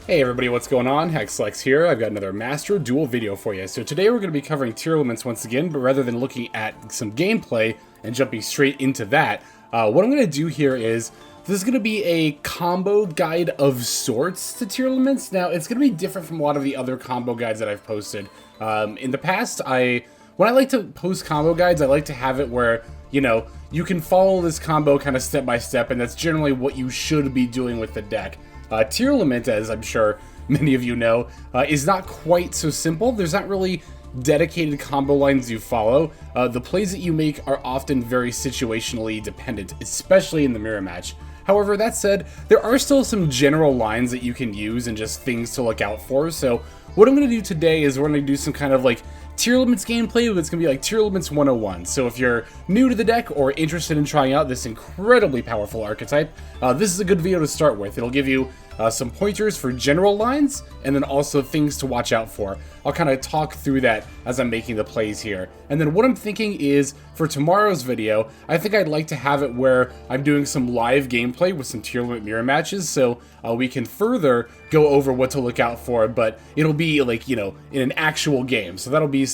Hey everybody, what's going on? Hexlex here. I've got another Master Duel video for you. So today we're going to be covering Tearlaments once again, but rather than looking at some gameplay and jumping straight into that, what I'm going to do here is, this is going to be a combo guide of sorts to Tearlaments. Now, it's going to be different from a lot of the other combo guides that I've posted. In the past, when I like to post combo guides, I like to have it where, you know, you can follow this combo kind of step by step, and that's generally what you should be doing with the deck. Tearlament, as I'm sure many of you know, is not quite so simple. There's not really dedicated combo lines you follow. The plays that you make are often very situationally dependent, especially in the mirror match. However, that said, there are still some general lines that you can use and just things to look out for. So what I'm going to do today is we're going to do some kind of like Tearlaments gameplay, but it's going to be like Tearlaments 101. So if you're new to the deck or interested in trying out this incredibly powerful archetype, this is a good video to start with. It'll give you some pointers for general lines, and then also things to watch out for. I'll kind of talk through that as I'm making the plays here. And then what I'm thinking is, for tomorrow's video, I think I'd like to have it where I'm doing some live gameplay with some Tearlament mirror matches, so we can further go over what to look out for, but it'll be like, you know, in an actual game. So that'll be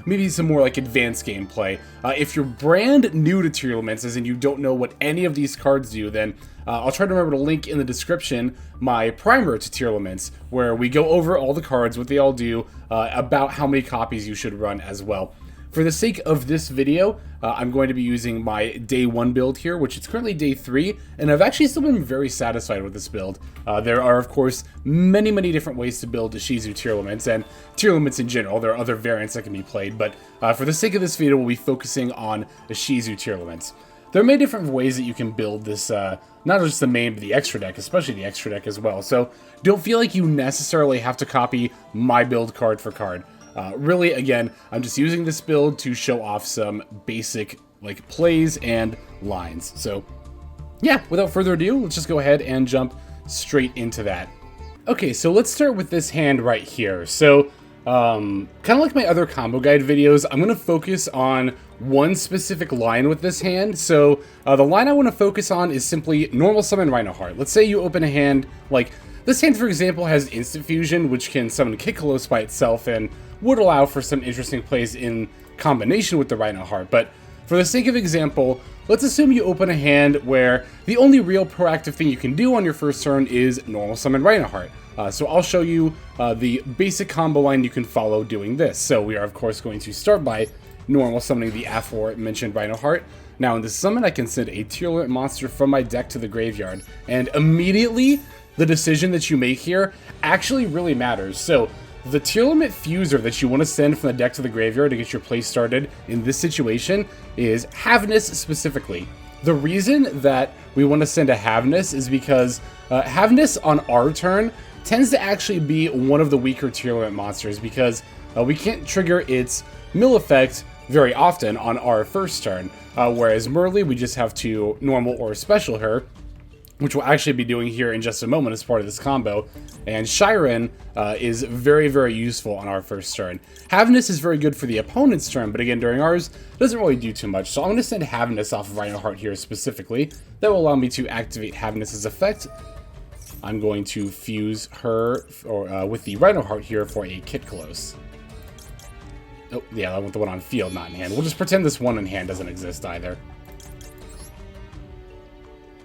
maybe some more like advanced gameplay. If you're brand new to Tearlaments, as in you don't know what any of these cards do, then I'll try to remember to link in the description my primer to Tearlaments, where we go over all the cards, what they all do, about how many copies you should run as well. For the sake of this video, I'm going to be using my day 1 build here, which is currently day 3, and I've actually still been very satisfied with this build. There are, of course, many different ways to build Agido Tearlaments, and Tearlaments in general. There are other variants that can be played, but for the sake of this video, we'll be focusing on Agido Tearlaments. There are many different ways that you can build this, not just the main, but the extra deck, especially the extra deck as well. So don't feel like you necessarily have to copy my build card for card. Really, again, I'm just using this build to show off some basic like plays and lines. So yeah, without further ado, let's just go ahead and jump straight into that. Okay, so let's start with this hand right here. So kind of like my other combo guide videos, I'm going to focus on one specific line with this hand. So the line I want to focus on is simply normal summon Reinoheart. Let's say you open a hand, like this hand for example has instant fusion, which can summon Kitkallos by itself and would allow for some interesting plays in combination with the Reinoheart. But for the sake of example, let's assume you open a hand where the only real proactive thing you can do on your first turn is normal summon Reinoheart. So I'll show you the basic combo line you can follow doing this. So we are of course going to start by normal summoning the aforementioned Reinoheart. Now in this summon I can send a Tearlaments monster from my deck to the graveyard, and immediately the decision that you make here actually really matters. So the Tearlaments Fuser that you want to send from the deck to the graveyard to get your play started in this situation is Havnis specifically. The reason that we want to send a Havnis is because Havnis on our turn tends to actually be one of the weaker Tearlaments monsters, because we can't trigger its mill effect very often on our first turn, whereas Merrli, we just have to normal or special her, which we'll actually be doing here in just a moment as part of this combo. And Scheiren is very useful on our first turn. Havnis is very good for the opponent's turn, but again, during ours, doesn't really do too much. So I'm going to send Havnis off of Reinoheart here specifically. That will allow me to activate Havnis' effect. I'm going to fuse her with the Reinoheart here for a Kitkallos. Oh, yeah, I want the one on field, not in hand. We'll just pretend this one in hand doesn't exist either.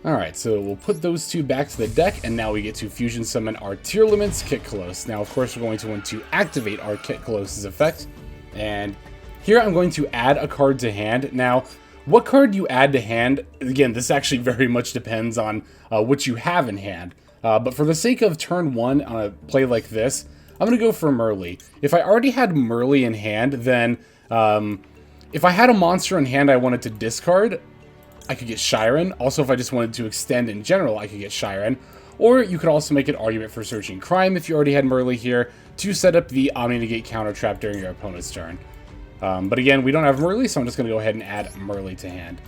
Alright, so we'll put those two back to the deck, and now we get to fusion summon our Tearlaments Kitkallos. Now, of course, we're going to want to activate our Kitkallos' effect, and here I'm going to add a card to hand. Now, what card you add to hand, again, this actually very much depends on what you have in hand. But for the sake of turn 1 on a play like this, I'm going to go for Merrli. If I already had Merrli in hand, then if I had a monster in hand I wanted to discard, I could get Scheiren. Also, if I just wanted to extend in general, I could get Scheiren. Or you could also make an argument for searching Cryme if you already had Merrli here to set up the Omni-Negate counter trap during your opponent's turn. But again, we don't have Merrli, so I'm just going to go ahead and add Merrli to hand.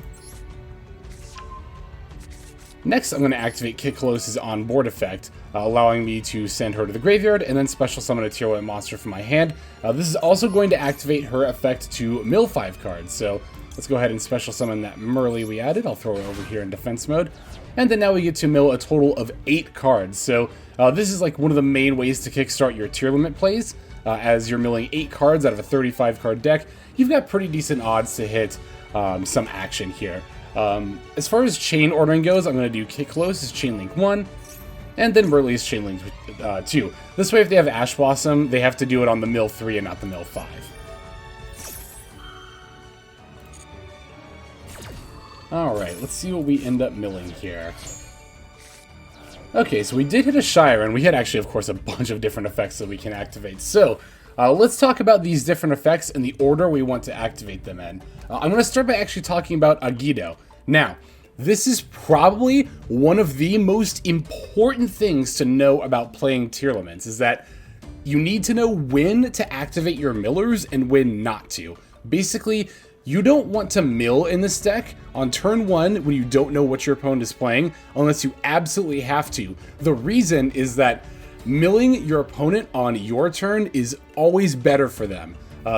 Next, I'm going to activate Kitkallos' onboard effect, allowing me to send her to the graveyard and then special summon a Tearlaments monster from my hand. This is also going to activate her effect to mill 5 cards, so let's go ahead and special summon that Merrli we added. I'll throw it over here in defense mode. And then now we get to mill a total of 8 cards. So this is like one of the main ways to kickstart your Tearlament plays. As you're milling 8 cards out of a 35 card deck, you've got pretty decent odds to hit some action here. As far as chain ordering goes, I'm going to do Kitkallos as Chain Link 1, and then Merrli as Chain Link 2. This way, if they have Ash Blossom, they have to do it on the mill 3 and not the mill 5. Alright, let's see what we end up milling here. Okay, so we did hit a Scheiren. We had actually, of course, a bunch of different effects that we can activate. So, let's talk about these different effects and the order we want to activate them in. I'm going to start by actually talking about Agido. Now, this is probably one of the most important things to know about playing Tearlaments, is that you need to know when to activate your millers and when not to. Basically, you don't want to mill in this deck on turn 1 when you don't know what your opponent is playing, unless you absolutely have to. The reason is that milling your opponent on your turn is always better for them.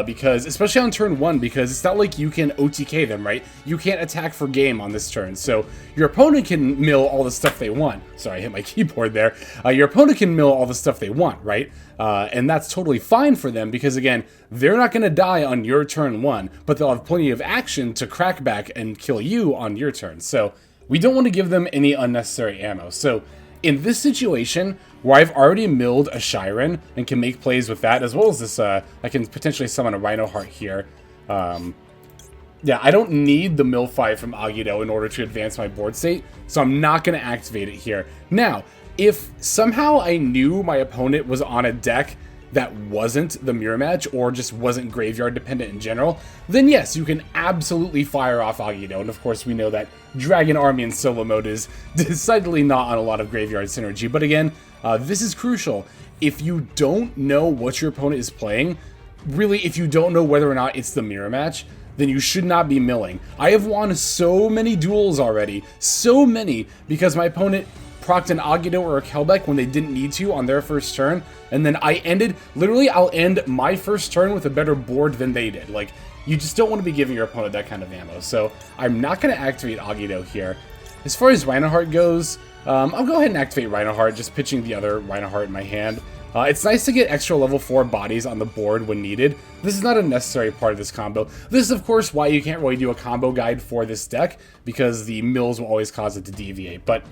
Because, especially on turn 1, because it's not like you can OTK them, right? You can't attack for game on this turn, so your opponent can mill all the stuff they want. Sorry, I hit my keyboard there. Your opponent can mill all the stuff they want, right? And that's totally fine for them, because again, they're not going to die on your turn 1, but they'll have plenty of action to crack back and kill you on your turn. So, we don't want to give them any unnecessary ammo. So, in this situation, where I've already milled a Scheiren and can make plays with that, as well as this, I can potentially summon a Reinoheart here. Yeah, I don't need the mill 5 from Agido in order to advance my board state, so I'm not going to activate it here. Now, if somehow I knew my opponent was on a deck that wasn't the mirror match or just wasn't graveyard dependent in general, then yes, you can absolutely fire off Agido. And of course, we know that Dragon Army in solo mode is decidedly not on a lot of graveyard synergy. But again, this is crucial. If you don't know what your opponent is playing, really, if you don't know whether or not it's the mirror match, then you should not be milling. I have won so many duels already, so many, because my opponent procced an Agido or a Kelbek when they didn't need to on their first turn, and then I ended, literally I'll end my first turn with a better board than they did. Like, you just don't want to be giving your opponent that kind of ammo, so I'm not going to activate Agido here. As far as Reinoheart goes, I'll go ahead and activate Reinoheart, just pitching the other Reinoheart in my hand. It's nice to get extra level 4 bodies on the board when needed. This is not a necessary part of this combo. This is, of course, why you can't really do a combo guide for this deck, because the mills will always cause it to deviate. But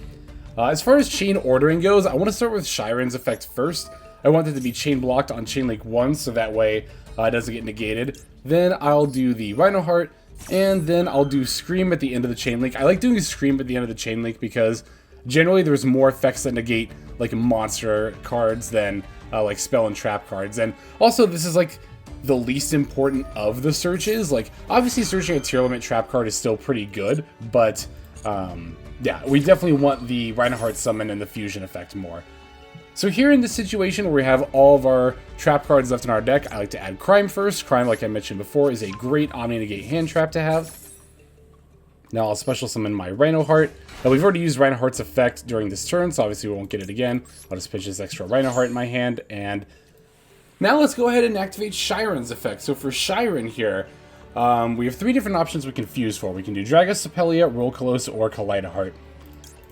as far as chain ordering goes, I want to start with Scheiren's effect first. I want it to be chain blocked on Chain Link 1, so that way it doesn't get negated. Then I'll do the Reinoheart, and then I'll do Scream at the end of the Chain Link. I like doing Scream at the end of the Chain Link because generally there's more effects that negate like monster cards than like spell and trap cards. And also this is like the least important of the searches. Like, obviously searching a Tearlament trap card is still pretty good, but yeah, we definitely want the Reinoheart summon and the fusion effect more. So here in this situation where we have all of our trap cards left in our deck, I like to add Cryme first. Cryme, like I mentioned before, is a great Omni-Negate hand trap to have. Now I'll special summon my Reinoheart. Now we've already used Reinoheart's effect during this turn, so obviously we won't get it again. I'll just pitch this extra Reinoheart in my hand, and now let's go ahead and activate Scheiren's effect. So for Scheiren here, we have 3 different options we can fuse for. We can do Dragostapelia, Rulkallos, or Kaliedo-Heart.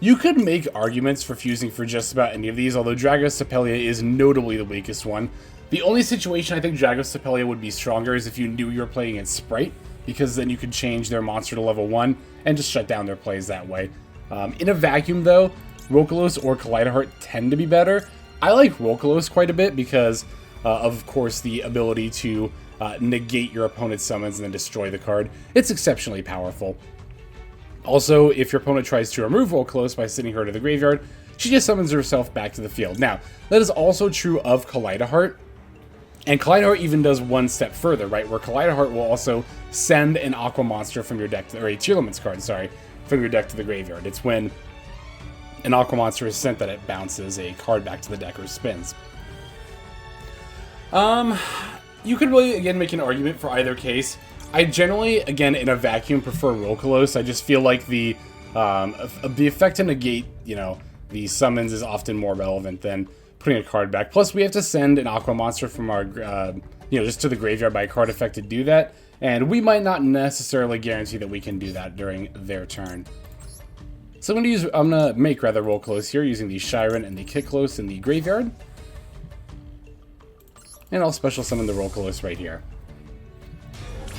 You could make arguments for fusing for just about any of these, although Dragostapelia is notably the weakest one. The only situation I think Dragostapelia would be stronger is if you knew you were playing its Sprite, because then you could change their monster to level 1 and just shut down their plays that way. In a vacuum though, Rulkallos or Kaliedo-Heart tend to be better. I like Rulkallos quite a bit because, of course, the ability to negate your opponent's summons and then destroy the card. It's exceptionally powerful. Also, if your opponent tries to remove Rulkallos by sending her to the graveyard, she just summons herself back to the field. Now, that is also true of Kaliedo-Heart, and Kaliedo-Heart even does one step further, right? Where Kaliedo-Heart will also send an Aqua monster from your deck, or a Tearlaments card, sorry, from your deck to the graveyard. It's when an Aqua monster is sent that it bounces a card back to the deck or spins. You could really, again, make an argument for either case. I generally, again, in a vacuum, prefer Rulkallos. I just feel like the effect to negate, you know, the summons is often more relevant than putting a card back. Plus, we have to send an Aqua monster from our, you know, just to the graveyard by a card effect to do that, and we might not necessarily guarantee that we can do that during their turn. So I'm gonna make Rulkallos here using the Scheiren and the Kitkallos in the graveyard. And I'll special summon the Rulkallos right here.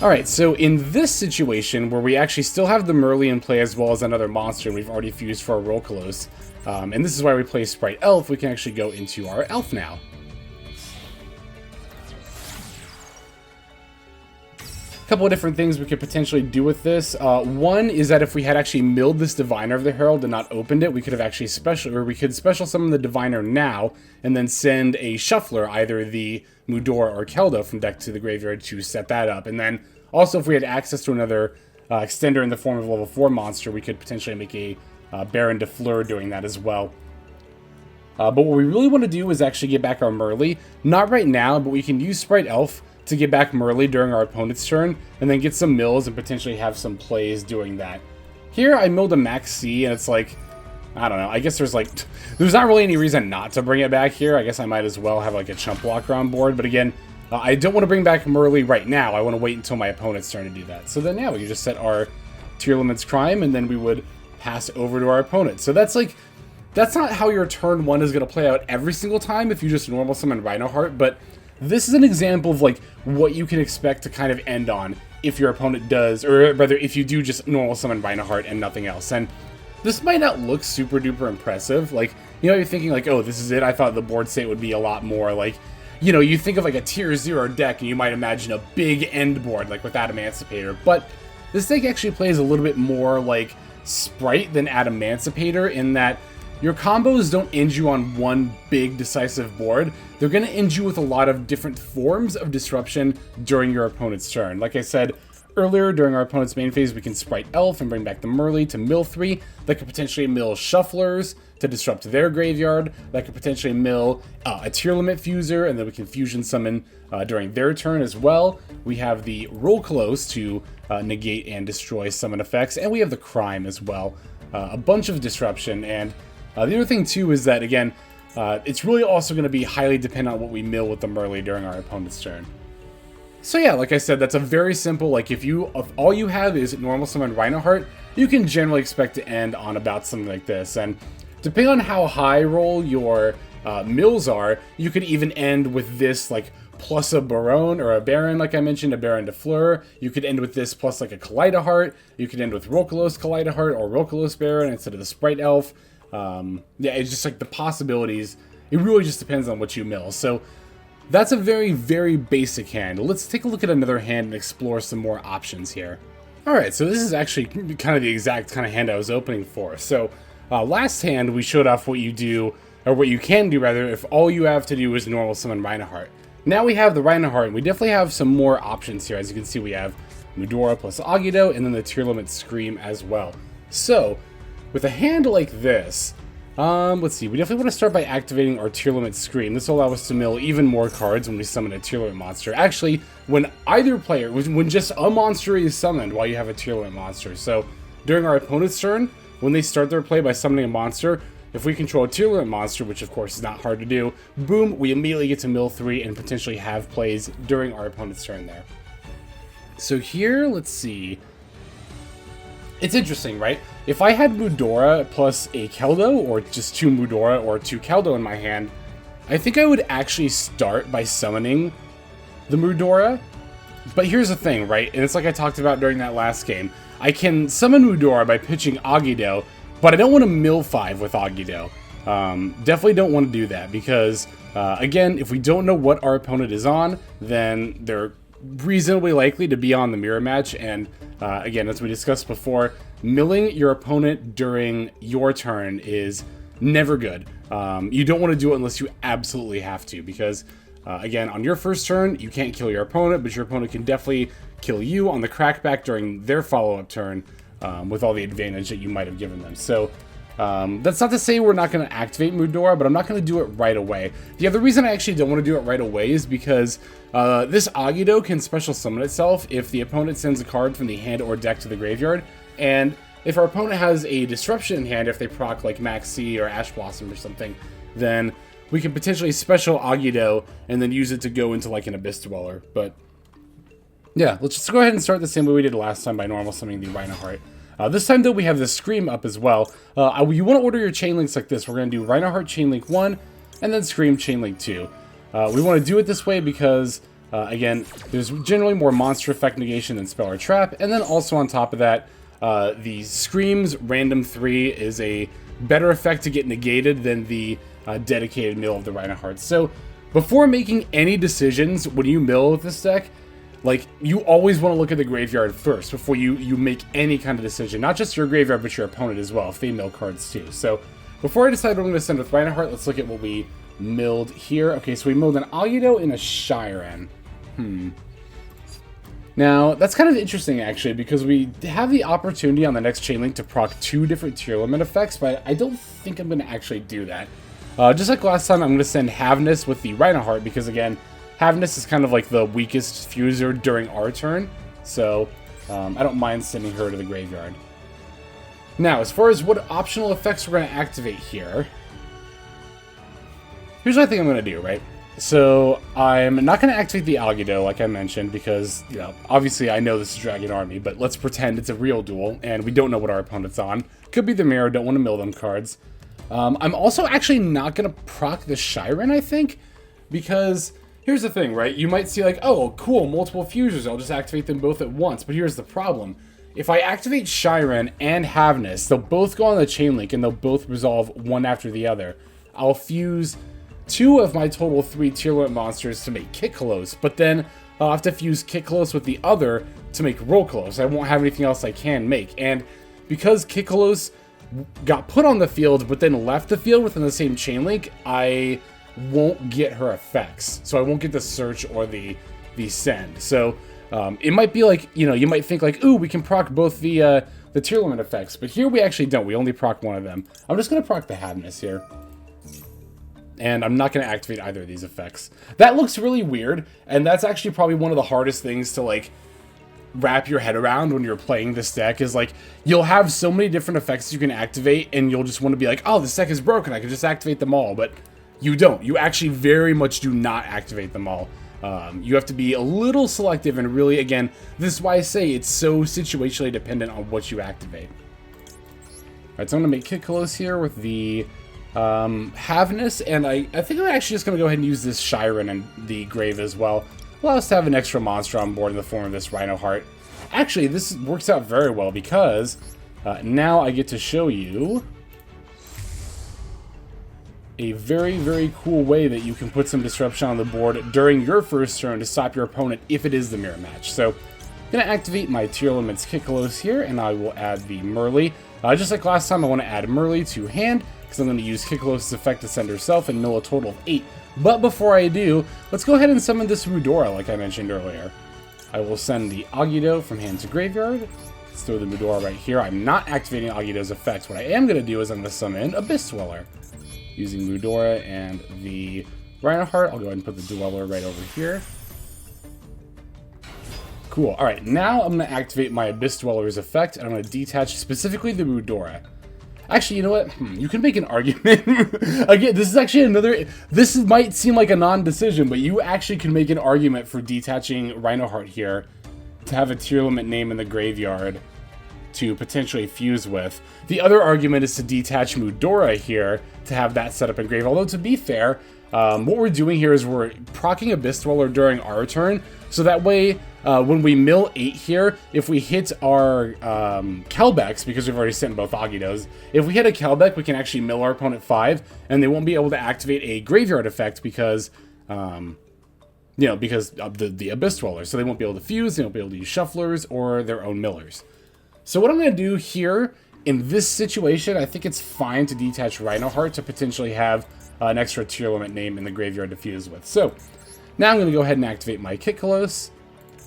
Alright, so in this situation, where we actually still have the Merrli in play as well as another monster, and we've already fused for our Rulkallos, and this is why we play Sprite Elf, we can actually go into our Elf now. A couple of different things we could potentially do with this. One is that if we had actually milled this Diviner of the Herald and not opened it, we could have actually special summon the Diviner now, and then send a Shuffler, either the Mudora or Keldo, from deck to the graveyard to set that up. And then also, if we had access to another extender in the form of a level 4 monster, we could potentially make a Baron de Fleur doing that as well. But what we really want to do is actually get back our Merrli. Not right now, but we can use Sprite Elf to get back Merrli during our opponent's turn, and then get some mills and potentially have some plays doing that. Here, I milled a Maxx, and it's like, I don't know, I guess there's not really any reason not to bring it back here. I guess I might as well have like a chump blocker on board, but again, I don't want to bring back Merrli right now. I want to wait until my opponent's turn to do that. So then, yeah, we can just set our Tearlaments Cryme, and then we would pass over to our opponent. So that's not how your turn 1 is going to play out every single time if you just normal summon Reinoheart, but this is an example of like what you can expect to kind of end on if your opponent does, or rather if you do just normal summon Reinoheart and nothing else. And this might not look super duper impressive. Like, you know, you're thinking like, oh, this is it. I thought the board state would be a lot more like, you know, you think of like a tier 0 deck and you might imagine a big end board like with Emancipator. But this deck actually plays a little bit more like Sprite than Emancipator in that your combos don't end you on one big decisive board. They're going to end you with a lot of different forms of disruption during your opponent's turn. Like I said earlier, during our opponent's main phase, we can Sprite Elf and bring back the Merrli to mill 3. That could potentially mill Shufflers to disrupt their graveyard. That could potentially mill a Tearlament Fuser, and then we can fusion summon during their turn as well. We have the Rulkallos to negate and destroy summon effects, and we have the Cryme as well. A bunch of disruption, and the other thing too is that, again, it's really also going to be highly dependent on what we mill with the Merrli during our opponent's turn. So yeah, like I said, that's a very simple, like if all you have is normal summon Reinoheart, you can generally expect to end on about something like this. And depending on how high roll your mills are, you could even end with this like plus a Baron or a Baron, like I mentioned, a Baron de Fleur. You could end with this plus like a Kaliedo-Heart. You could end with Rulkallos Kaliedo-Heart or Rulkallos Baron instead of the Sprite Elf. Yeah, it's just like the possibilities. It really just depends on what you mill. So that's a very, very basic hand. Let's take a look at another hand and explore some more options here. Alright, so this is actually kind of the exact kind of hand I was opening for. So last hand we showed off what you do, or what you can do rather, if all you have to do is normal summon Reinoheart. Now we have the Reinoheart, and we definitely have some more options here. As you can see, we have Mudora plus Agido, and then the Tearlaments Scream as well. So with a hand like this, let's see, we definitely want to start by activating our Tearlaments Scream. This will allow us to mill even more cards when we summon a Tearlament monster. Actually, when either player, when just a monster is summoned while you have a Tearlament monster. So during our opponent's turn, when they start their play by summoning a monster, if we control a Tearlaments monster, which of course is not hard to do, boom, we immediately get to mill 3 and potentially have plays during our opponent's turn there. So here, let's see. It's interesting, right? If I had Mudora plus a Keldo, or just 2 Mudora or 2 Keldo in my hand, I think I would actually start by summoning the Mudora. But here's the thing, right? And it's like I talked about during that last game. I can summon Mudora by pitching Agido, but I don't want to mill 5 with Agido. Definitely don't want to do that, because, again, if we don't know what our opponent is on, then they're reasonably likely to be on the mirror match, and again, as we discussed before, milling your opponent during your turn is never good. You don't want to do it unless you absolutely have to, because again, on your first turn, you can't kill your opponent, but your opponent can definitely kill you on the crackback during their follow-up turn, with all the advantage that you might have given them. So that's not to say we're not going to activate Mudora, but I'm not going to do it right away. The other reason I actually don't want to do it right away is because this Agido can special summon itself if the opponent sends a card from the hand or deck to the graveyard, and if our opponent has a disruption in hand, if they proc like Maxx or Ash Blossom or something, then we can potentially special Agido and then use it to go into like an Abyss Dweller. But yeah, let's just go ahead and start the same way we did last time by normal summoning the Reinoheart. This time, though, we have the Scream up as well. You want to order your chain links like this. We're going to do Reinoheart chain link 1, and then Scream chain link 2. We want to do it this way because, again, there's generally more monster effect negation than spell or trap, and then also on top of that, the Scream's random 3 is a better effect to get negated than the dedicated mill of the Reinoheart. So, before making any decisions when you mill with this deck, like, you always want to look at the graveyard first before you make any kind of decision. Not just your graveyard, but your opponent as well, if they mill cards too. So, before I decide what I'm going to send with Reinoheart, let's look at what we milled here. Okay, so we milled an Agido and a Scheiren. Now, that's kind of interesting, actually, because we have the opportunity on the next chain link to proc 2 different Tearlament effects, but I don't think I'm going to actually do that. Just like last time, I'm going to send Havnis with the Reinoheart, because, again, Havnis is kind of like the weakest fuser during our turn, so I don't mind sending her to the graveyard. Now, as far as what optional effects we're going to activate here, here's what I think I'm going to do, right? So, I'm not going to activate the Agido, like I mentioned, because, you know, obviously I know this is Dragon Army, but let's pretend it's a real duel, and we don't know what our opponent's on. Could be the mirror, don't want to mill them cards. I'm also actually not going to proc the Scheiren, I think, because here's the thing, right? You might see like, oh, cool, multiple fusers, I'll just activate them both at once, but here's the problem. If I activate Scheiren and Havnis, they'll both go on the chain link, and they'll both resolve one after the other. I'll fuse 2 of my total 3 Tearlaments monsters to make Kitkallos, but then I'll have to fuse Kitkallos with the other to make Rulkallos. I won't have anything else I can make, and because Kitkallos got put on the field but then left the field within the same chain link, I won't get her effects. So I won't get the search or the send. So it might be like, you know, you might think like, ooh, we can proc both the Tearlament effects, but here we actually don't. We only proc one of them. I'm just going to proc the Havnis here. And I'm not going to activate either of these effects. That looks really weird, and that's actually probably one of the hardest things to, like, wrap your head around when you're playing this deck, is, like, you'll have so many different effects you can activate, and you'll just want to be like, oh, this deck is broken, I can just activate them all, but you don't. You actually very much do not activate them all. You have to be a little selective, and really, again, this is why I say it's so situationally dependent on what you activate. Alright, so I'm going to make Kitkallos here with the Havnis, and I think I'm actually just going to go ahead and use this Scheiren in the grave as well. Allow us to have an extra monster on board in the form of this Reinoheart. Actually, this works out very well because now I get to show you a very, very cool way that you can put some disruption on the board during your first turn to stop your opponent if it is the mirror match. So, I'm going to activate my Tearlaments Kitkallos here, and I will add the Merrli. Just like last time, I want to add Merrli to hand, because I'm going to use Kitkallos' effect to send herself and mill a total of 8. But before I do, let's go ahead and summon this Mudora like I mentioned earlier. I will send the Agido from hand to graveyard. Let's throw the Mudora right here. I'm not activating Agido's effects. What I am going to do is I'm going to summon Abyss Dweller. Using Mudora and the Reinoheart, I'll go ahead and put the Dweller right over here. Cool. Alright, now I'm going to activate my Abyss Dweller's effect, and I'm going to detach specifically the Mudora. Actually, you know what? You can make an argument. Again, this is actually another... This might seem like a non-decision, but you actually can make an argument for detaching Reinoheart here to have a Tearlament name in the graveyard to potentially fuse with. The other argument is to detach Mudora here to have that set up in grave. Although, to be fair, what we're doing here is we're proccing Abyss Dweller during our turn, so that way, when we mill 8 here, if we hit our Kelbeks, because we've already sent both Agidos, if we hit a Kelbek, we can actually mill our opponent 5, and they won't be able to activate a graveyard effect because, you know, because of the Abyss Dweller. So they won't be able to fuse, they won't be able to use Shufflers or their own millers. So what I'm going to do here, in this situation, I think it's fine to detach Reinoheart to potentially have an extra Tearlament name in the graveyard to fuse with. So, now I'm going to go ahead and activate my Kitkallos.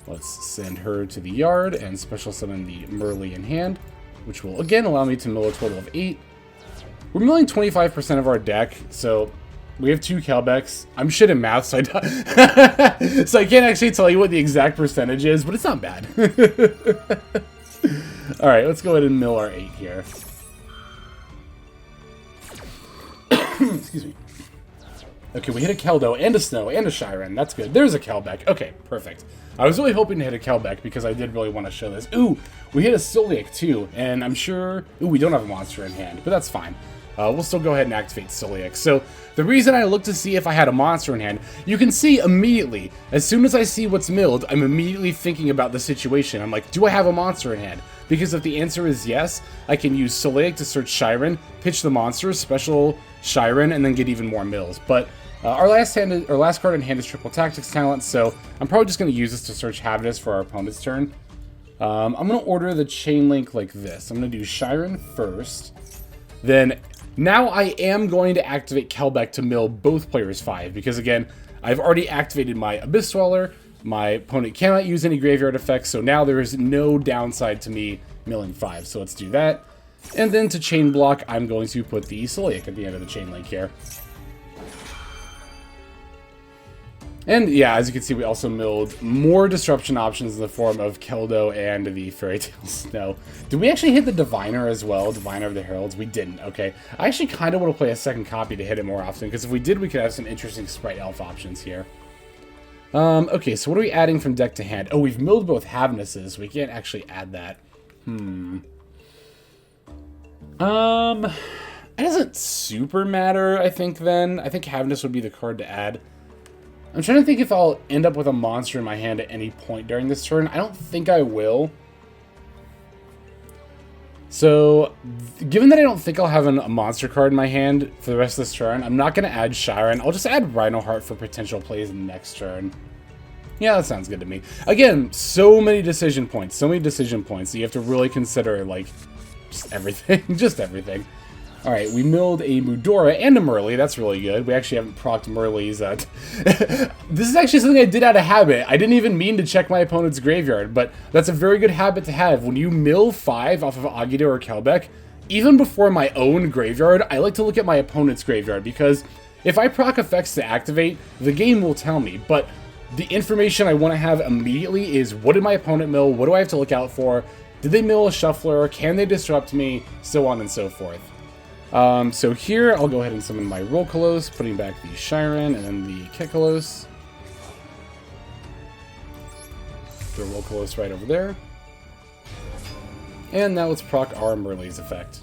Let's send her to the yard and special summon the Merrli in hand, which will again allow me to mill a total of 8. We're milling 25% of our deck, so we have 2 Kelbeks. I'm shit in math, so so I can't actually tell you what the exact percentage is, but it's not bad. Alright, let's go ahead and mill our 8 here. Excuse me. Okay, we hit a Keldo and a Snow and a Scheiren. That's good. There's a Kelbek. Okay, perfect. I was really hoping to hit a Kelbek because I did really want to show this. Ooh, we hit a Sulliek too, and I'm sure... Ooh, we don't have a monster in hand, but that's fine. We'll still go ahead and activate Sulliek. So the reason I looked to see if I had a monster in hand, you can see immediately, as soon as I see what's milled, I'm immediately thinking about the situation. I'm like, do I have a monster in hand? Because if the answer is yes, I can use Sulliek to search Scheiren, pitch the monster, special Scheiren, and then get even more mills. But our last card in hand is Triple Tactics Talent, so I'm probably just going to use this to search Havnis for our opponent's turn. I'm going to order the chain link like this. I'm going to do Scheiren first. Then, now I am going to activate Kelbek to mill both players 5, because again, I've already activated my Abyss Dweller. My opponent cannot use any graveyard effects, so now there is no downside to me milling 5. So let's do that. And then to chain block, I'm going to put the Sulliek at the end of the chain link here. And yeah, as you can see, we also milled more disruption options in the form of Keldo and the Fairy Tale Snow. Did we actually hit the Diviner as well? Diviner of the Heralds? We didn't. Okay. I actually kind of want to play a second copy to hit it more often, because if we did, we could have some interesting Sprite Elf options here. Okay, so what are we adding from deck to hand? Oh, we've milled both Havnises. We can't actually add that. It doesn't super matter, I think, then. I think Havnis would be the card to add. I'm trying to think if I'll end up with a monster in my hand at any point during this turn. I don't think I will. So, given that I don't think I'll have a monster card in my hand for the rest of this turn, I'm not going to add Scheiren. I'll just add Reinoheart for potential plays next turn. Yeah, that sounds good to me. Again, so many decision points that you have to really consider, like, just everything. Just everything. Alright, we milled a Mudora and a Merrli. That's really good. We actually haven't procced Merrli's. This is actually something I did out of habit. I didn't even mean to check my opponent's graveyard, but that's a very good habit to have. When you mill 5 off of Agido or Kelbek, even before my own graveyard, I like to look at my opponent's graveyard, because if I proc effects to activate, the game will tell me, but the information I want to have immediately is, what did my opponent mill? What do I have to look out for? Did they mill a Shuffler? Can they disrupt me? So on and so forth. So here, I'll go ahead and summon my Rulkallos, putting back the Scheiren and then the Kitkallos. The Rulkallos right over there. And now let's proc our Merrli's effect.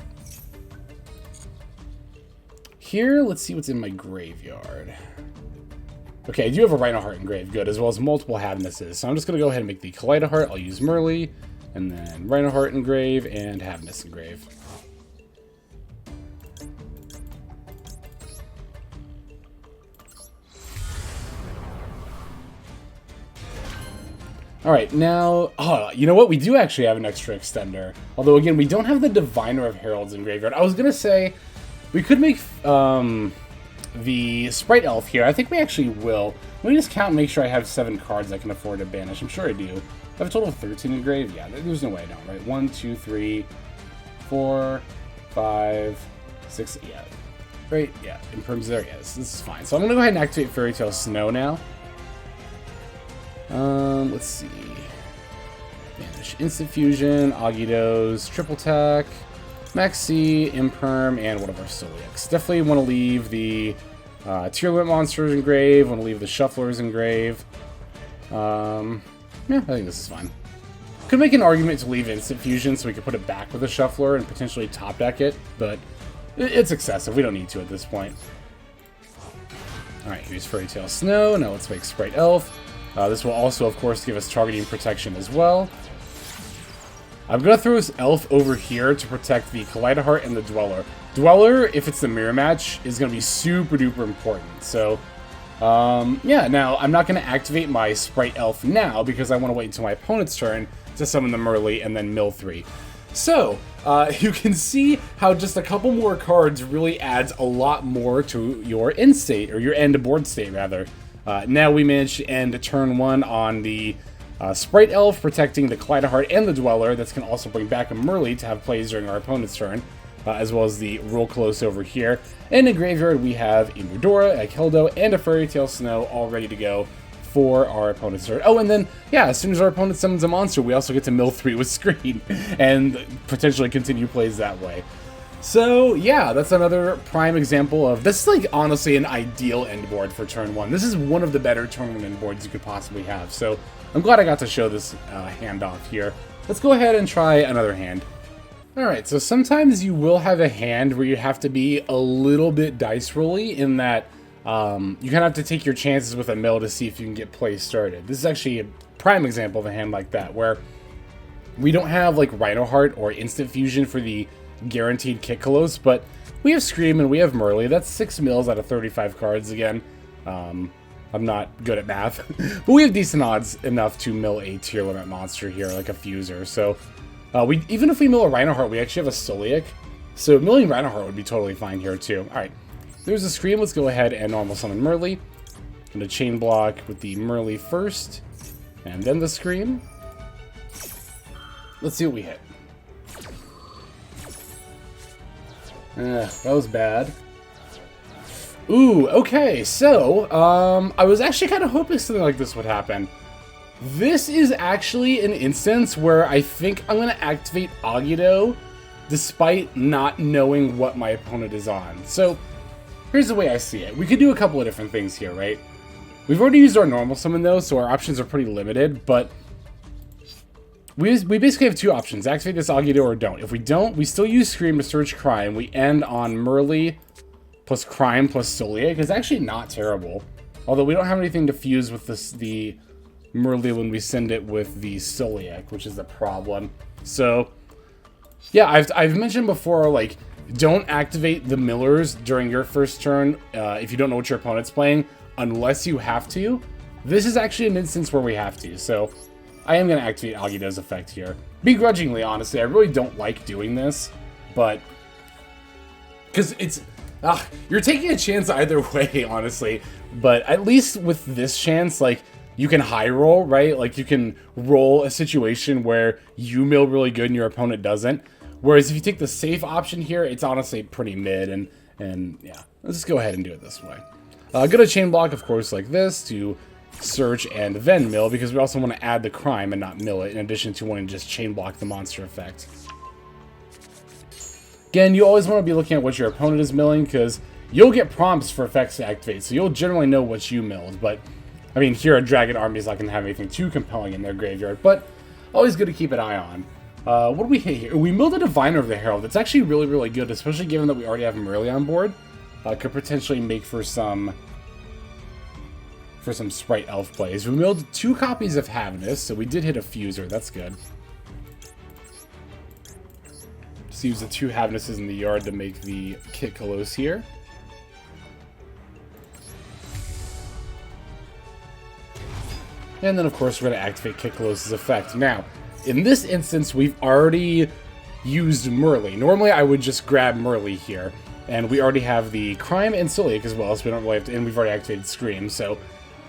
Here, let's see what's in my graveyard. Okay, I do have a Reinoheart in grave, good, as well as multiple Havnises. So I'm just going to go ahead and make the Kaliedo-Heart. I'll use Merrli, and then Reinoheart in grave, and Havnis in grave. Alright, now, you know what? We do actually have an extra extender. Although, again, we don't have the Diviner of Heralds in graveyard. I was going to say, we could make the Sprite Elf here. I think we actually will. Let me just count and make sure I have 7 cards I can afford to banish. I'm sure I do. I have a total of 13 in grave? Yeah, there's no way I don't, right? 1, 2, 3, 4, 5, 6, yeah. Right, yeah, Imperms there, yes, this is fine. So I'm going to go ahead and activate Fairy Tale Snow now. Let's see. Banish Instant Fusion, Agidos, Triple Tack, Maxx, Imperm, and one of our Sullieks. Definitely want to leave the Tearlaments monsters in grave, want to leave the Shufflers in grave. Yeah, I think this is fine. Could make an argument to leave Instant Fusion so we could put it back with a Shuffler and potentially top deck it, but it's excessive. We don't need to at this point. Alright, here's Fairy Tale Snow. Now let's make Sprite Elf. This will also, of course, give us targeting protection as well. I'm going to throw this Elf over here to protect the Kaliedo-Heart and the Dweller. Dweller, if it's the mirror match, is going to be super duper important. So, yeah, now I'm not going to activate my Sprite Elf now because I want to wait until my opponent's turn to summon the Merrli and then mill 3. So, you can see how just a couple more cards really adds a lot more to your end state, or your end board state, rather. Now we managed to end turn 1 on the Sprite Elf, protecting the Kaliedo-Heart and the Dweller. That's going to also bring back a Merrli to have plays during our opponent's turn, as well as the Rulkallos over here. And in graveyard, we have a Mudora, a Keldo, and a Fairy Tale Snow all ready to go for our opponent's turn. Oh, and then, yeah, as soon as our opponent summons a monster, we also get to mill 3 with Scream, and potentially continue plays that way. So, yeah, that's another prime example of... This is, like, honestly an ideal end board for turn 1. This is one of the better turn 1 end boards you could possibly have. So, I'm glad I got to show this hand off here. Let's go ahead and try another hand. Alright, so sometimes you will have a hand where you have to be a little bit dice rolly in that you kind of have to take your chances with a mill to see if you can get play started. This is actually a prime example of a hand like that, where we don't have, like, Reinoheart or Instant Fusion for the guaranteed Kitkallos, but we have Scream and we have Merrli. That's 6 mills out of 35 cards again. I'm not good at math, but we have decent odds enough to mill a tier limit monster here, like a Fuser. So even if we mill a Reinoheart, we actually have a Sulliek. So milling Reinoheart would be totally fine here too. Alright, there's a Scream. Let's go ahead and normal summon Merrli. I'm going to chain block with the Merrli first, and then the Scream. Let's see what we hit. That was bad. Ooh, okay, so, I was actually kind of hoping something like this would happen. This is actually an instance where I think I'm going to activate Agido, despite not knowing what my opponent is on. So, here's the way I see it. We could do a couple of different things here, right? We've already used our normal summon, though, so our options are pretty limited, but... We basically have two options, activate this Agido or don't. If we don't, we still use Scream to search Cryme. We end on Merrli plus Cryme plus Sulliek. It's actually not terrible. Although we don't have anything to fuse with the Merrli when we send it with the Sulliek, which is the problem. So, yeah, I've mentioned before, like, don't activate the millers during your first turn if you don't know what your opponent's playing, unless you have to. This is actually an instance where we have to, so... I am going to activate Agido's effect here. Begrudgingly, honestly. I really don't like doing this, but... Because it's... you're taking a chance either way, honestly. But at least with this chance, like, you can high roll, right? Like, you can roll a situation where you mill really good and your opponent doesn't. Whereas if you take the safe option here, it's honestly pretty mid, and yeah. Let's just go ahead and do it this way. Go to chain block, of course, like this, to... search and then mill, because we also want to add the Cryme and not mill it, in addition to wanting to just chain block the monster effect. Again, you always want to be looking at what your opponent is milling, because you'll get prompts for effects to activate, so you'll generally know what you milled, but, I mean, here a Dragon Army is not going to have anything too compelling in their graveyard, but always good to keep an eye on. What do we hit here? We milled a Diviner of the Herald. It's actually really, really good, especially given that we already have Merrli on board. Could potentially make for some Sprite Elf plays. We milled 2 copies of Havnis, so we did hit a Fuser. That's good. Just use the 2 Havnises in the yard to make the Kitkallos here. And then, of course, we're going to activate Kitkallos' effect. Now, in this instance, we've already used Merrli. Normally, I would just grab Merrli here. And we already have the Cryme and Sulliek as well, so we don't really have to... And we've already activated Scream, so...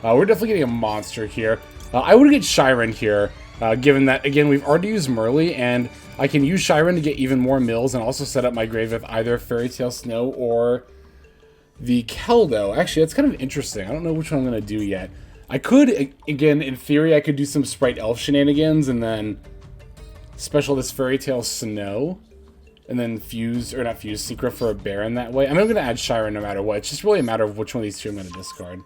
we're definitely getting a monster here. I would get Scheiren here, given that, again, we've already used Merrli, and I can use Scheiren to get even more mills and also set up my grave with either Fairy Tale Snow or the Keldo. Actually, that's kind of interesting. I don't know which one I'm going to do yet. I could, again, in theory, I could do some Sprite Elf shenanigans and then special this Fairy Tale Snow, and then fuse, or not fuse, Secret for a Baron that way. I mean, I'm going to add Scheiren no matter what. It's just really a matter of which one of these two I'm going to discard.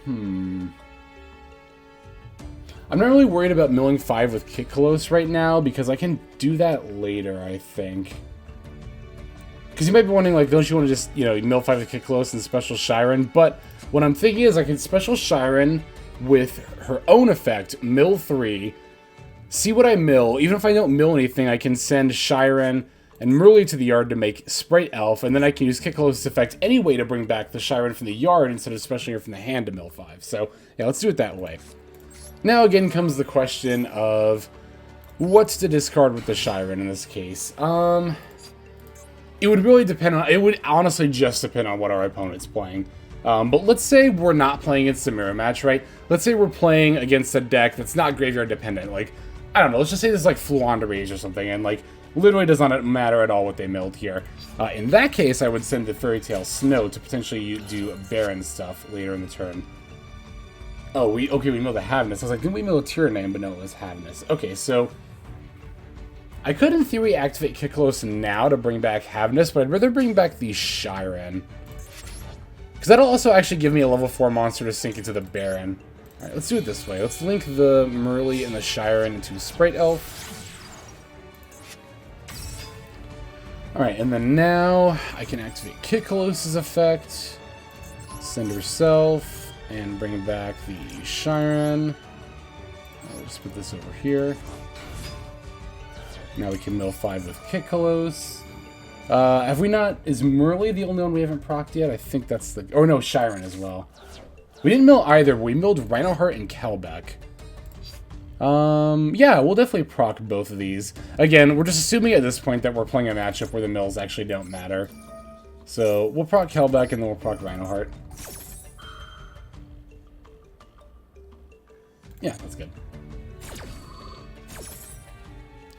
I'm not really worried about milling 5 with Kitkallos right now, because I can do that later, I think. Because you might be wondering, like, don't you want to just, you know, mill 5 with Kitkallos and special Scheiren? But what I'm thinking is I can special Scheiren with her own effect, mill 3, see what I mill. Even if I don't mill anything, I can send Scheiren and Merrli to the yard to make Sprite Elf, and then I can use Kitkallos' effect anyway to bring back the Scheiren from the yard instead of specialing her from the hand to mill 5. So, yeah, let's do it that way. Now, again, comes the question of what's to discard with the Scheiren in this case. It would really depend on... It would honestly just depend on what our opponent's playing. But let's say we're not playing against a mirror match, right? Let's say we're playing against a deck that's not graveyard dependent. Like, I don't know, let's just say this is like Fluanda Rage or something, and like... Literally does not matter at all what they milled here. In that case, I would send the Fairy Tale Snow to potentially do Baron stuff later in the turn. Oh, we milled a Havnis. I was like, didn't we mill a Tearlaments? But no, it was Havnis. Okay, so I could, in theory, activate Kitkallos now to bring back Havnis, but I'd rather bring back the Scheiren. Because that'll also actually give me a level 4 monster to sink into the Baron. Alright, let's do it this way. Let's link the Merrli and the Scheiren into Sprite Elf. Alright, and then now I can activate Kitkallos' effect, send herself, and bring back the Scheiren. I'll just put this over here. Now we can mill 5 with Kitkallos. Have we not... Is Merrli the only one we haven't procced yet? I think that's the... Oh no, Scheiren as well. We didn't mill either, but we milled Reinoheart and Kelbek. Yeah, we'll definitely proc both of these. Again, we're just assuming at this point that we're playing a matchup where the mills actually don't matter. So, we'll proc Kelbek and then we'll proc Reinoheart. Yeah, that's good.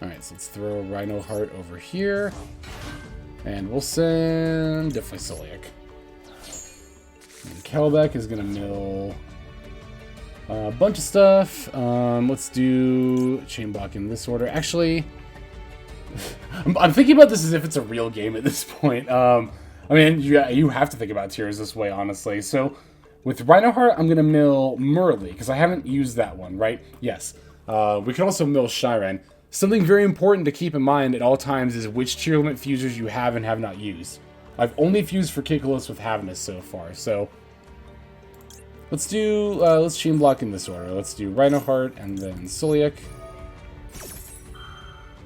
Alright, so let's throw Reinoheart over here. And we'll send definitely Sulliek. And Kelbek is going to mill a bunch of stuff. Let's do chain block in this order. Actually, I'm thinking about this as if it's a real game at this point. I mean, you have to think about tiers this way, honestly. So with Reinoheart, I'm going to mill Merrli, because I haven't used that one, right? Yes. We can also mill Scheiren. Something very important to keep in mind at all times is which Tearlament fusers you have and have not used. I've only fused for Kitkallos with Havnis so far, so let's do, let's chain block in this order. Let's do Reinoheart and then Sulliek.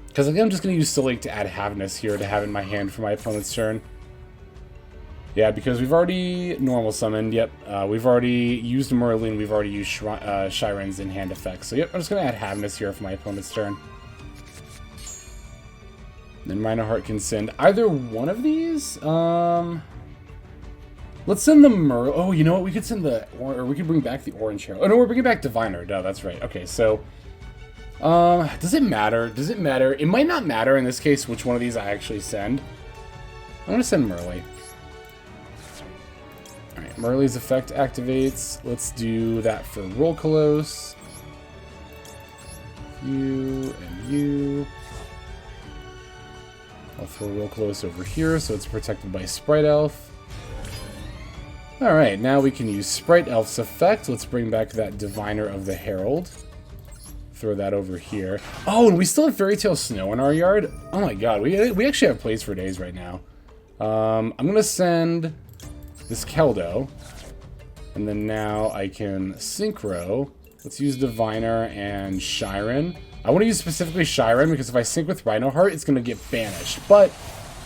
Because I think I'm just going to use Sulliek to add Havnis here to have in my hand for my opponent's turn. Yeah, because we've already normal summoned, yep. We've already used Merrli and we've already used Scheiren's in-hand effects. So yep, I'm just going to add Havnis here for my opponent's turn. Then Reinoheart can send either one of these. Let's send the Merrli. Oh, you know what? We could send the... Or we could bring back the Orange Herald. Oh, no, we're bringing back Diviner. Duh, that's right. Okay, so... does it matter? Does it matter? It might not matter in this case which one of these I actually send. I'm going to send Merrli. Alright, Merrli's effect activates. Let's do that for Rulkallos. You and you. I'll throw Rulkallos over here so it's protected by Sprite Elf. Alright, now we can use Sprite Elf's effect. Let's bring back that Diviner of the Herald. Throw that over here. Oh, and we still have Fairy Tale Snow in our yard? Oh my god, we actually have plays for days right now. I'm going to send this Keldo. And then now I can Synchro. Let's use Diviner and Scheiren. I want to use specifically Scheiren because if I sync with Reinoheart, it's going to get banished. But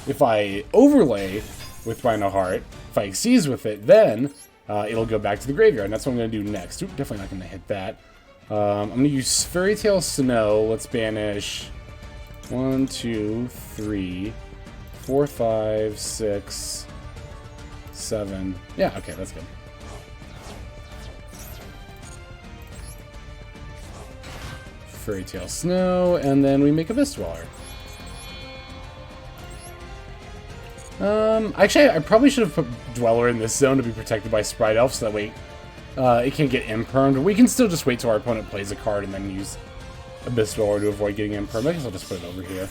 if I overlay with Reinoheart, if I Xyz with it, then it'll go back to the graveyard. And that's what I'm going to do next. Oop, definitely not going to hit that. I'm going to use Fairy Tale Snow. Let's banish 1, 2, 3, 4, 5, 6, 7. Yeah, okay, that's good. Fairy Tale Snow, and then we make a Mist Dweller. Actually, I probably should have put Dweller in this zone to be protected by Sprite Elf, so that way it can't get impermed. We can still just wait till our opponent plays a card and then use a Mist Dweller to avoid getting impermed. I guess I'll just put it over here.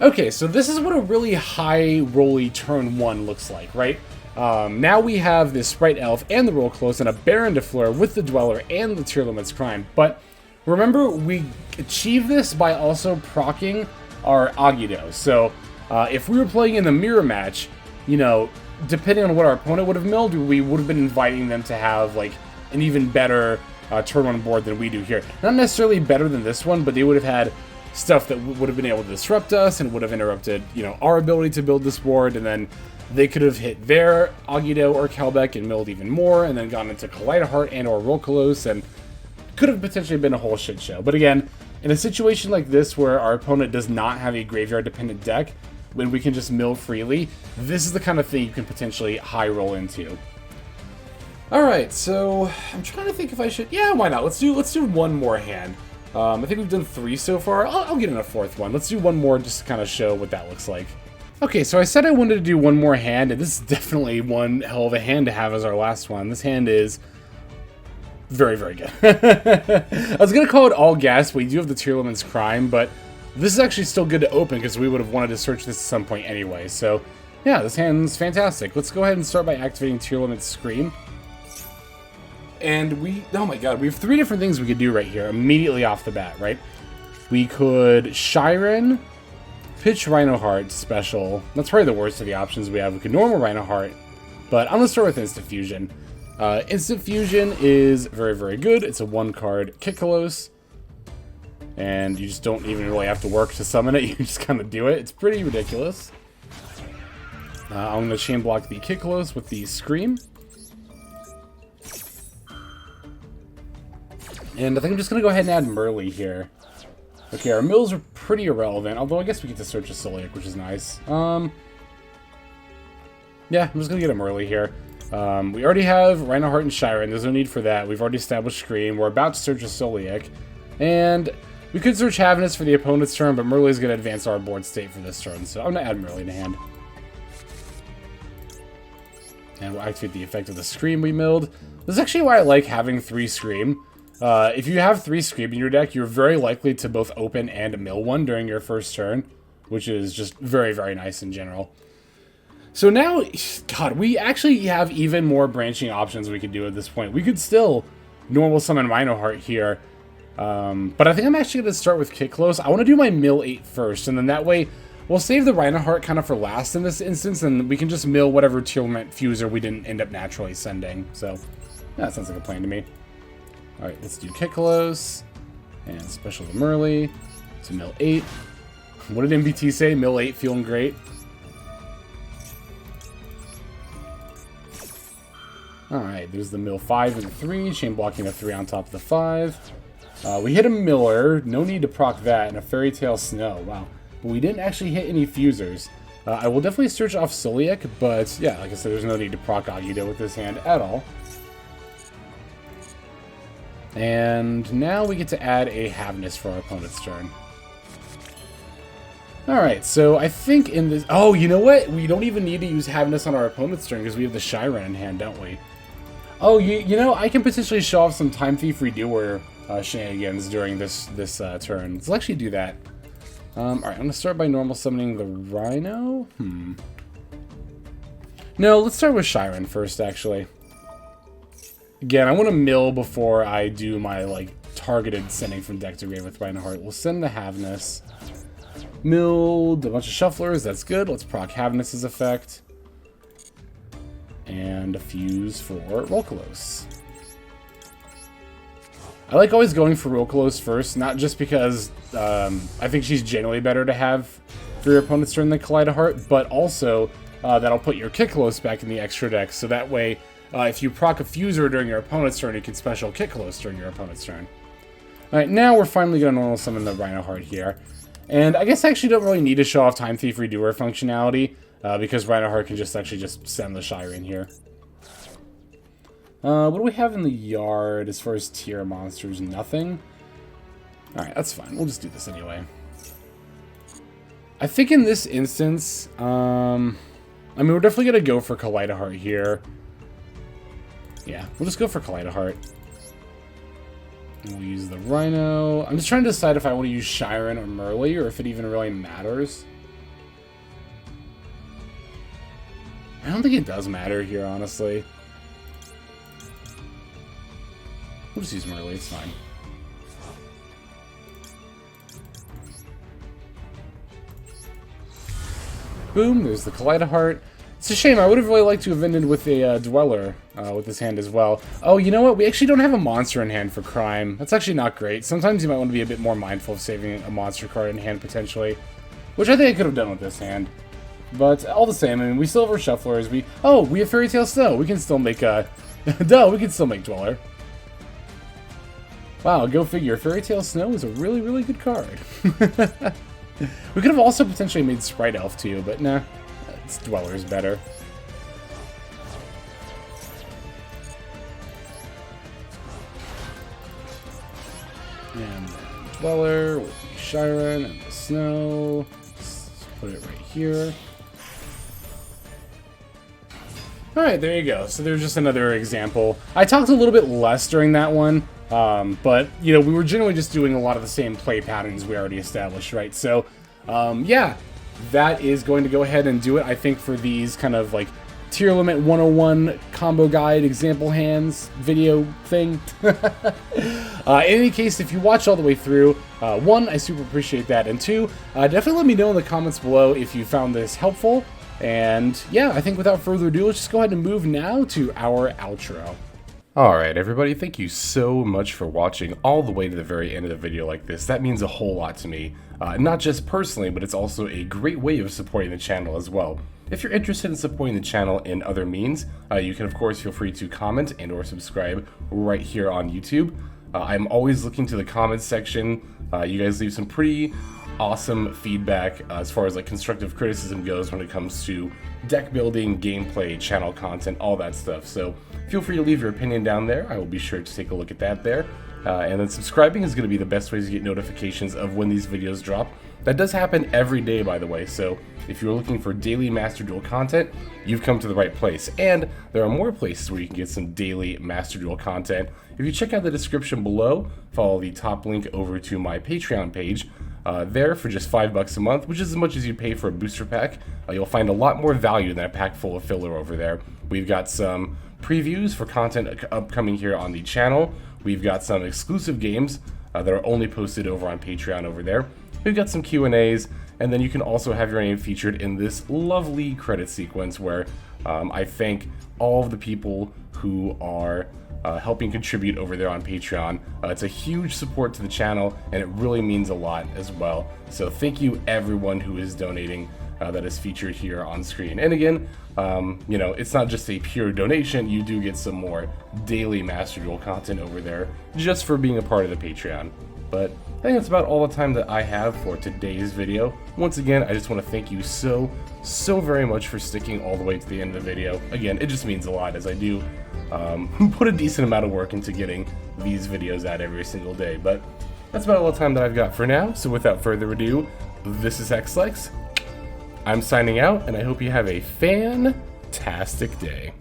Okay, so this is what a really high rolly turn 1 looks like, right? Now we have this Sprite Elf and the Rulkallos and a Baron to Fleur with the Dweller and the Tearlaments Cryme. But remember, we achieve this by also proccing our Agido. So if we were playing in the mirror match, you know, depending on what our opponent would have milled, we would have been inviting them to have like an even better turn 1 board than we do here. Not necessarily better than this one, but they would have had stuff that would have been able to disrupt us and would have interrupted, you know, our ability to build this board, and then they could have hit their Agido or Kelbek and milled even more, and then gone into Kaliedo-Heart and or Rulkallos, and could have potentially been a whole shit show. But again, in a situation like this where our opponent does not have a graveyard-dependent deck, when we can just mill freely, this is the kind of thing you can potentially high roll into. Alright, so I'm trying to think if I should... Yeah, why not? Let's do one more hand. I think we've done 3 so far. I'll get in a 4th one. Let's do one more just to kind of show what that looks like. Okay, so I said I wanted to do one more hand, and this is definitely one hell of a hand to have as our last one. This hand is very, very good. I was going to call it all gas, but we do have the Tearlaments Cryme, but this is actually still good to open because we would have wanted to search this at some point anyway. So, yeah, this hand's fantastic. Let's go ahead and start by activating Tearlaments Scream. And oh my god, we have 3 different things we could do right here immediately off the bat, right? We could Scheiren, pitch Reinoheart special. That's probably the worst of the options we have. We could normal Reinoheart, but I'm going to start with Instant Fusion. Instant Fusion is very, very good. It's a 1-card Kitkallos, and you just don't even really have to work to summon it. You just kind of do it. It's pretty ridiculous. I'm going to chain block the Kitkallos with the Scream. And I think I'm just going to go ahead and add Merrli here. Okay, our mills are pretty irrelevant, although I guess we get to search a Sulliek, which is nice. Yeah, I'm just going to get a Merrli here. We already have Reinoheart and Scheiren. There's no need for that. We've already established Scream. We're about to search a Sulliek. And we could search Havnis for the opponent's turn, but Merrli's going to advance our board state for this turn. So I'm going to add Merrli to hand. And we'll activate the effect of the Scream we milled. This is actually why I like having 3 Scream. If you have 3 Scream in your deck, you're very likely to both open and mill one during your first turn, which is just very, very nice in general. So now, god, we actually have even more branching options we could do at this point. We could still normal summon Reinoheart here, but I think I'm actually going to start with Kitkallos. I want to do my mill 8 first, and then that way we'll save the Reinoheart kind of for last in this instance, and we can just mill whatever Tearlament Fuser we didn't end up naturally sending. So, that sounds like a plan to me. Alright, let's do Kitkallos, and special to Merrli, to mill 8. What did MBT say? Mill 8, feeling great. Alright, there's the mill 5 and 3, chain blocking the 3 on top of the 5. We hit a Miller, no need to proc that, and a Fairy Tale Snow, wow. But we didn't actually hit any Fusers. I will definitely search off Sulliek, but yeah, like I said, there's no need to proc Agido with this hand at all. And now we get to add a Havnis for our opponent's turn. Alright, so I think in this... Oh, you know what? We don't even need to use Havnis on our opponent's turn because we have the Scheiren in hand, don't we? Oh, you know, I can potentially show off some Time Thief Redoer shenanigans during this turn. Let's actually do that. Alright, I'm going to start by normal summoning the Rhino. No, let's start with Scheiren first, actually. Again, I want to mill before I do my, like, targeted sending from deck to grave with Reinoheart. We'll send the Havnis. Milled a bunch of Shufflers, that's good. Let's proc Havnis' effect. And a Fuse for Rulkallos. I like always going for Rulkallos first, not just because I think she's generally better to have for your opponent's turn than Kaliedo-Heart, but also that'll put your Kitkallos back in the extra deck, so that way if you proc a Fuser during your opponent's turn, you can special Kitkallos during your opponent's turn. Alright, now we're finally going to normal summon the Reinoheart here. And I guess I actually don't really need to show off Time Thief Redoer functionality, because Reinoheart can just send the Scheiren here. What do we have in the yard as far as tier monsters? Nothing? Alright, that's fine. We'll just do this anyway. I think in this instance, I mean, we're definitely going to go for Kaliedo-Heart here. Yeah, we'll just go for Kaliedo-Heart. We'll use the Rhino. I'm just trying to decide if I want to use Scheiren or Merrli, or if it even really matters. I don't think it does matter here, honestly. We'll just use Merrli, it's fine. Boom, there's the Kaliedo-Heart. It's a shame, I would have really liked to have ended with a Dweller with this hand as well. Oh, you know what? We actually don't have a monster in hand for Cryme. That's actually not great. Sometimes you might want to be a bit more mindful of saving a monster card in hand, potentially. Which I think I could have done with this hand. But all the same, I mean, we still have our Shufflers. We have Fairy Tale Snow. We can still make a... Duh, we can still make Dweller. Wow, go figure. Fairy Tale Snow is a really, really good card. We could have also potentially made Sprite Elf too, but nah. It's Dweller's better. And then Dweller with the Scheiren and the Snow. Let's put it right here. Alright, there you go. So there's just another example. I talked a little bit less during that one, but, you know, we were generally just doing a lot of the same play patterns we already established, right? So, yeah, that is going to go ahead and do it, I think, for these kind of, like, Tearlaments 101 combo guide example hands video thing. In any case, if you watch all the way through, one, I super appreciate that, and two, definitely let me know in the comments below if you found this helpful. And yeah, I think without further ado, let's just go ahead and move now to our outro. Alright everybody, thank you so much for watching all the way to the very end of the video like this. That means a whole lot to me. Not just personally, but it's also a great way of supporting the channel as well. If you're interested in supporting the channel in other means, you can of course feel free to comment and or subscribe right here on YouTube. I'm always looking to the comments section. You guys leave some pretty awesome feedback as far as like constructive criticism goes when it comes to deck building, gameplay, channel content, all that stuff. So feel free to leave your opinion down there. I will be sure to take a look at that there. And then subscribing is going to be the best way to get notifications of when these videos drop. That does happen every day, by the way, so if you're looking for daily Master Duel content, you've come to the right place. And there are more places where you can get some daily Master Duel content. If you check out the description below, follow the top link over to my Patreon page. There for just $5 a month, which is as much as you pay for a booster pack. You'll find a lot more value than a pack full of filler over there. We've got some previews for content upcoming here on the channel. We've got some exclusive games that are only posted over on Patreon over there. We've got some Q&As, and then you can also have your name featured in this lovely credit sequence where I thank all of the people who are helping contribute over there on Patreon. It's a huge support to the channel, and it really means a lot as well. So thank you everyone who is donating that is featured here on screen. And again, you know, it's not just a pure donation, you do get some more daily Master Duel content over there just for being a part of the Patreon. But I think that's about all the time that I have for today's video. Once again, I just want to thank you so very much for sticking all the way to the end of the video. Again, it just means a lot as I do put a decent amount of work into getting these videos out every single day. But that's about all the time that I've got for now. So without further ado, this is Xlex. I'm signing out, and I hope you have a fantastic day.